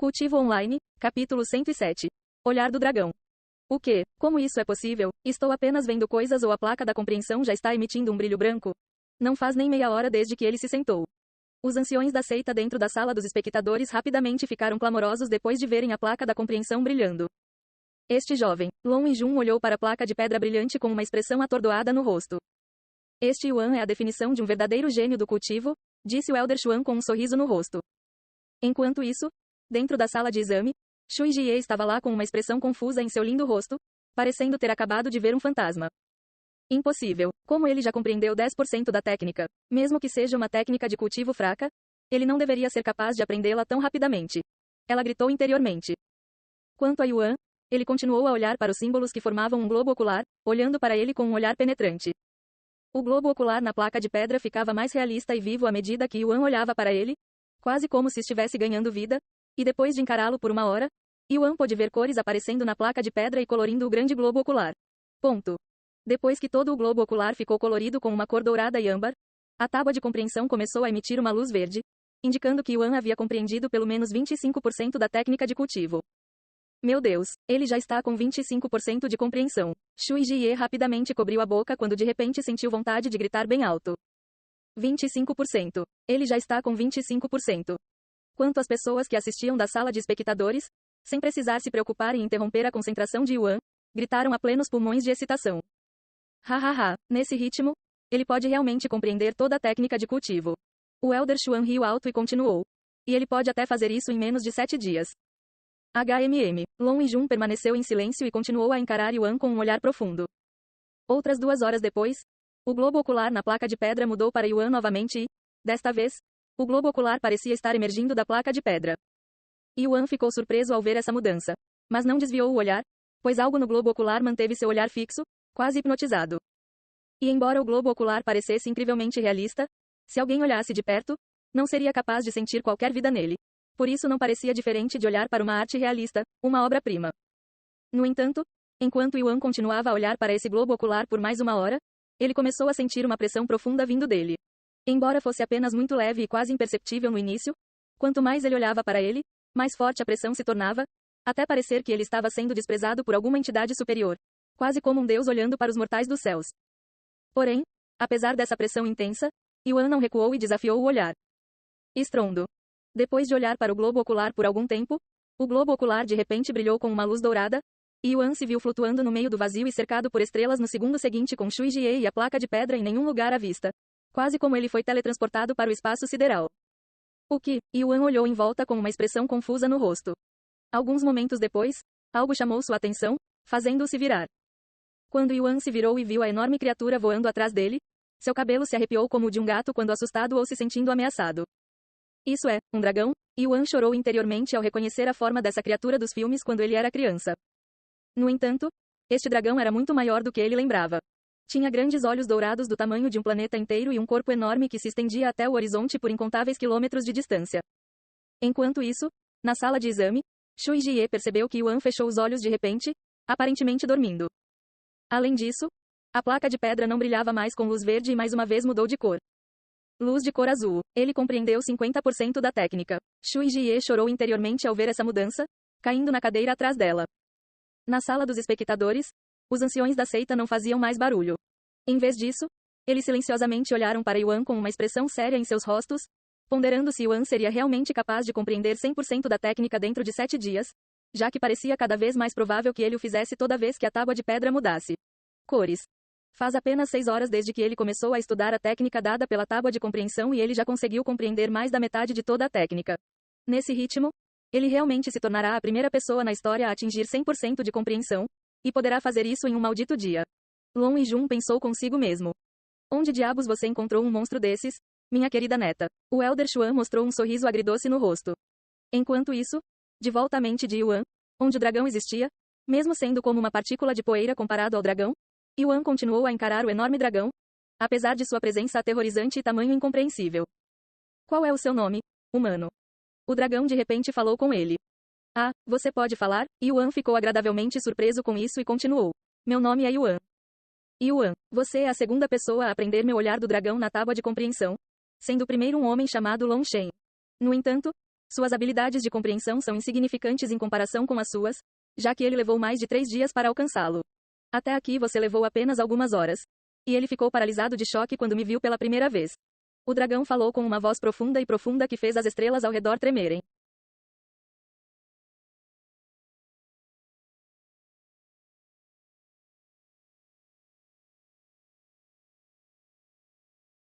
Cultivo Online, capítulo 107. Olhar do dragão. O quê? Como isso é possível? Estou apenas vendo coisas ou a placa da compreensão já está emitindo um brilho branco? Não faz nem meia hora desde que ele se sentou. Os anciões da seita dentro da sala dos espectadores rapidamente ficaram clamorosos depois de verem a placa da compreensão brilhando. Este jovem, Long Yijun, olhou para a placa de pedra brilhante com uma expressão atordoada no rosto. Este Yuan é a definição de um verdadeiro gênio do cultivo, disse o Elder Xuan com um sorriso no rosto. Enquanto isso, dentro da sala de exame, Shui Jie estava lá com uma expressão confusa em seu lindo rosto, parecendo ter acabado de ver um fantasma. Impossível. Como ele já compreendeu 10% da técnica, mesmo que seja uma técnica de cultivo fraca, ele não deveria ser capaz de aprendê-la tão rapidamente. Ela gritou interiormente. Quanto a Yuan, ele continuou a olhar para os símbolos que formavam um globo ocular, olhando para ele com um olhar penetrante. O globo ocular na placa de pedra ficava mais realista e vivo à medida que Yuan olhava para ele, quase como se estivesse ganhando vida, e depois de encará-lo por uma hora, Yuan pôde ver cores aparecendo na placa de pedra e colorindo o grande globo ocular. Ponto. Depois que todo o globo ocular ficou colorido com uma cor dourada e âmbar, a tábua de compreensão começou a emitir uma luz verde, indicando que Yuan havia compreendido pelo menos 25% da técnica de cultivo. Meu Deus, ele já está com 25% de compreensão. Shui Jie rapidamente cobriu a boca quando de repente sentiu vontade de gritar bem alto. 25%. Ele já está com 25%. Quanto às pessoas que assistiam da sala de espectadores, sem precisar se preocupar em interromper a concentração de Yuan, gritaram a plenos pulmões de excitação. Hahaha, nesse ritmo, ele pode realmente compreender toda a técnica de cultivo. O Elder Xuan riu alto e continuou. E ele pode até fazer isso em menos de 7 dias. Long Yijun permaneceu em silêncio e continuou a encarar Yuan com um olhar profundo. Outras 2 horas depois, o globo ocular na placa de pedra mudou para Yuan novamente e, desta vez, o globo ocular parecia estar emergindo da placa de pedra. Yuan ficou surpreso ao ver essa mudança, mas não desviou o olhar, pois algo no globo ocular manteve seu olhar fixo, quase hipnotizado. E embora o globo ocular parecesse incrivelmente realista, se alguém olhasse de perto, não seria capaz de sentir qualquer vida nele. Por isso não parecia diferente de olhar para uma arte realista, uma obra-prima. No entanto, enquanto Yuan continuava a olhar para esse globo ocular por mais uma hora, ele começou a sentir uma pressão profunda vindo dele. Embora fosse apenas muito leve e quase imperceptível no início, quanto mais ele olhava para ele, mais forte a pressão se tornava, até parecer que ele estava sendo desprezado por alguma entidade superior, quase como um deus olhando para os mortais dos céus. Porém, apesar dessa pressão intensa, Yuan não recuou e desafiou o olhar. Estrondo. Depois de olhar para o globo ocular por algum tempo, o globo ocular de repente brilhou com uma luz dourada, e Yuan se viu flutuando no meio do vazio e cercado por estrelas no segundo seguinte com Shui Jie e a placa de pedra em nenhum lugar à vista. Quase como ele foi teletransportado para o espaço sideral. O que? Yuan olhou em volta com uma expressão confusa no rosto. Alguns momentos depois, algo chamou sua atenção, fazendo-o se virar. Quando Yuan se virou e viu a enorme criatura voando atrás dele, seu cabelo se arrepiou como o de um gato quando assustado ou se sentindo ameaçado. Isso é, um dragão? Yuan chorou interiormente ao reconhecer a forma dessa criatura dos filmes quando ele era criança. No entanto, este dragão era muito maior do que ele lembrava. Tinha grandes olhos dourados do tamanho de um planeta inteiro e um corpo enorme que se estendia até o horizonte por incontáveis quilômetros de distância. Enquanto isso, na sala de exame, Shui Jie percebeu que Yuan fechou os olhos de repente, aparentemente dormindo. Além disso, a placa de pedra não brilhava mais com luz verde e mais uma vez mudou de cor. Luz de cor azul. Ele compreendeu 50% da técnica. Shui Jie chorou interiormente ao ver essa mudança, caindo na cadeira atrás dela. Na sala dos espectadores, os anciões da seita não faziam mais barulho. Em vez disso, eles silenciosamente olharam para Yuan com uma expressão séria em seus rostos, ponderando se Yuan seria realmente capaz de compreender 100% da técnica dentro de 7 dias, já que parecia cada vez mais provável que ele o fizesse toda vez que a tábua de pedra mudasse. Cores. Faz apenas 6 horas desde que ele começou a estudar a técnica dada pela tábua de compreensão e ele já conseguiu compreender mais da metade de toda a técnica. Nesse ritmo, ele realmente se tornará a primeira pessoa na história a atingir 100% de compreensão, e poderá fazer isso em um maldito dia. Long Yijun pensou consigo mesmo. Onde diabos você encontrou um monstro desses, minha querida neta? O Elder Xuan mostrou um sorriso agridoce no rosto. Enquanto isso, de volta à mente de Yuan, onde o dragão existia, mesmo sendo como uma partícula de poeira comparado ao dragão, Yuan continuou a encarar o enorme dragão, apesar de sua presença aterrorizante e tamanho incompreensível. Qual é o seu nome, humano? O dragão de repente falou com ele. Ah, você pode falar? Yuan ficou agradavelmente surpreso com isso e continuou. Meu nome é Yuan. Yuan, você é a segunda pessoa a aprender meu olhar do dragão na tábua de compreensão, sendo o primeiro um homem chamado Long Shen. No entanto, Suas habilidades de compreensão são insignificantes em comparação com as suas, já que ele levou mais de 3 dias para alcançá-lo. Até aqui você levou apenas algumas horas. E ele ficou paralisado de choque quando me viu pela primeira vez. O dragão falou com uma voz profunda que fez as estrelas ao redor tremerem.